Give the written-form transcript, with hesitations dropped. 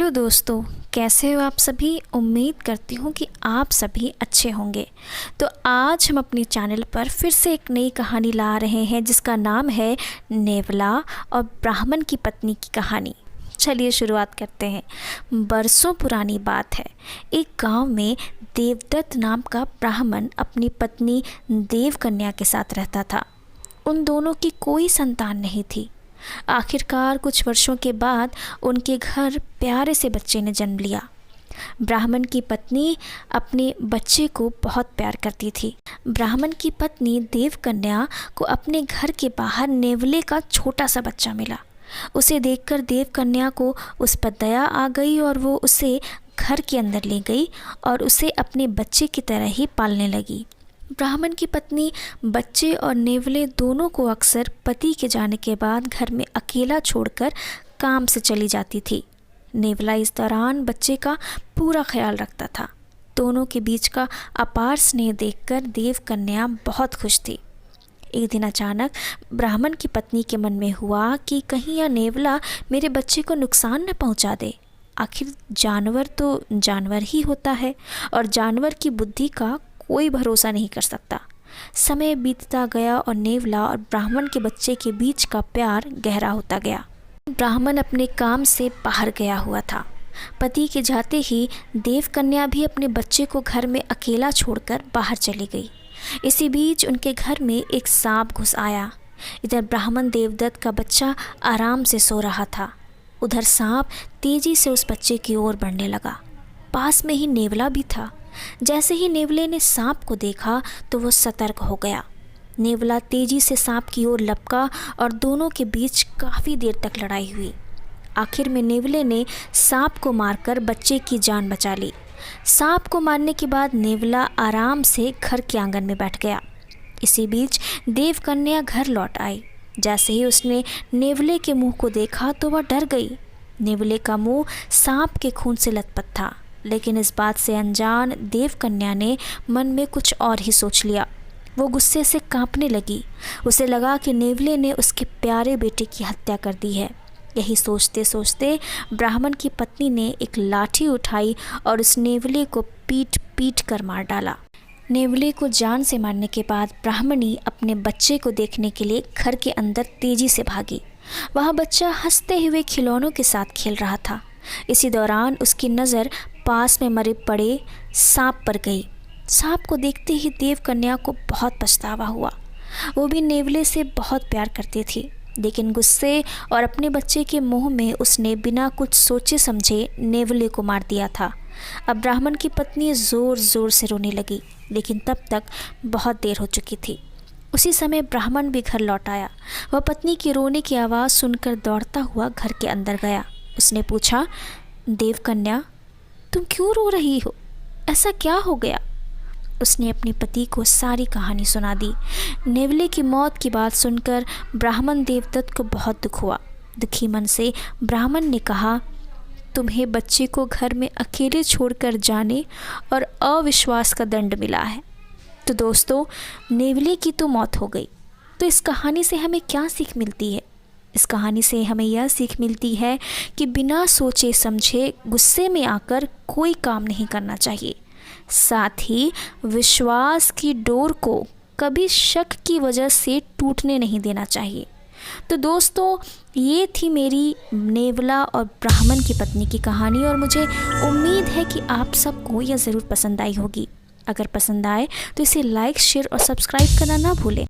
Hello दोस्तों, कैसे हो आप सभी। उम्मीद करती हूँ कि आप सभी अच्छे होंगे। तो आज हम अपने चैनल पर फिर से एक नई कहानी ला रहे हैं जिसका नाम है नेवला और ब्राह्मण की पत्नी की कहानी। चलिए शुरुआत करते हैं। बरसों पुरानी बात है। एक गांव में देवदत्त नाम का ब्राह्मण अपनी पत्नी देवकन्या के साथ रहता था। उन दोनों की कोई संतान नहीं थी। आखिरकार कुछ वर्षों के बाद उनके घर प्यारे से बच्चे ने जन्म लिया। ब्राह्मण की पत्नी अपने बच्चे को बहुत प्यार करती थी। ब्राह्मण की पत्नी देवकन्या को अपने घर के बाहर नेवले का छोटा सा बच्चा मिला। उसे देखकर देवकन्या को उस पर दया आ गई और वो उसे घर के अंदर ले गई और उसे अपने बच्चे की तरह ही पालने लगी। ब्राह्मण की पत्नी बच्चे और नेवले दोनों को अक्सर पति के जाने के बाद घर में अकेला छोड़कर काम से चली जाती थी। नेवला इस दौरान बच्चे का पूरा ख्याल रखता था। दोनों के बीच का अपार स्नेह देखकर देवकन्या बहुत खुश थी। एक दिन अचानक ब्राह्मण की पत्नी के मन में हुआ कि कहीं यह नेवला मेरे बच्चे को नुकसान न पहुंचा दे। आखिर जानवर तो जानवर ही होता है और जानवर की बुद्धि का कोई भरोसा नहीं कर सकता। समय बीतता गया और नेवला और ब्राह्मण के बच्चे के बीच का प्यार गहरा होता गया। ब्राह्मण अपने काम से बाहर गया हुआ था। पति के जाते ही देवकन्या भी अपने बच्चे को घर में अकेला छोड़कर बाहर चली गई। इसी बीच उनके घर में एक सांप घुस आया। इधर ब्राह्मण देवदत्त का बच्चा आराम से सो रहा था, उधर सांप तेजी से उस बच्चे की ओर बढ़ने लगा। पास में ही नेवला भी था। जैसे ही नेवले ने सांप को देखा तो वो सतर्क हो गया। नेवला तेजी से सांप की ओर लपका और दोनों के बीच काफ़ी देर तक लड़ाई हुई। आखिर में नेवले ने सांप को मारकर बच्चे की जान बचा ली। सांप को मारने के बाद नेवला आराम से घर के आंगन में बैठ गया। इसी बीच देवकन्या घर लौट आई। जैसे ही उसने नेवले के मुंह को देखा तो वह डर गई। नेवले का मुंह सांप के खून से लथपथ था, लेकिन इस बात से अनजान देवकन्या ने मन में कुछ और ही सोच लिया। वो गुस्से से कांपने लगी। उसे लगा कि नेवले ने उसके प्यारे बेटे की हत्या कर दी है। यही सोचते सोचते ब्राह्मण की पत्नी ने एक लाठी उठाई और उस नेवले को पीट पीट कर मार डाला। नेवले को जान से मारने के बाद ब्राह्मणी अपने बच्चे को देखने के लिए घर के अंदर तेजी से भागी। वह बच्चा हंसते हुए खिलौनों के साथ खेल रहा था। इसी दौरान उसकी नज़र पास में मरे पड़े सांप पर गई। सांप को देखते ही देवकन्या को बहुत पछतावा हुआ। वो भी नेवले से बहुत प्यार करती थी, लेकिन गुस्से और अपने बच्चे के मोह में उसने बिना कुछ सोचे समझे नेवले को मार दिया था। अब ब्राह्मण की पत्नी ज़ोर ज़ोर से रोने लगी, लेकिन तब तक बहुत देर हो चुकी थी। उसी समय ब्राह्मण भी घर लौट आया। वह पत्नी की रोने की आवाज़ सुनकर दौड़ता हुआ घर के अंदर गया। उसने पूछा, देवकन्या, तुम क्यों रो रही हो? ऐसा क्या हो गया? उसने अपने पति को सारी कहानी सुना दी। नेवले की मौत की बात सुनकर ब्राह्मण देवदत्त को बहुत दुख हुआ। दुखी मन से ब्राह्मण ने कहा, तुम्हें बच्चे को घर में अकेले छोड़कर जाने और अविश्वास का दंड मिला है। तो दोस्तों, नेवले की तो मौत हो गई, तो इस कहानी से हमें क्या सीख मिलती है? इस कहानी से हमें यह सीख मिलती है कि बिना सोचे समझे गुस्से में आकर कोई काम नहीं करना चाहिए। साथ ही विश्वास की डोर को कभी शक की वजह से टूटने नहीं देना चाहिए। तो दोस्तों, ये थी मेरी नेवला और ब्राह्मण की पत्नी की कहानी और मुझे उम्मीद है कि आप सबको यह ज़रूर पसंद आई होगी। अगर पसंद आए तो इसे लाइक, शेयर और सब्सक्राइब करना ना भूलें।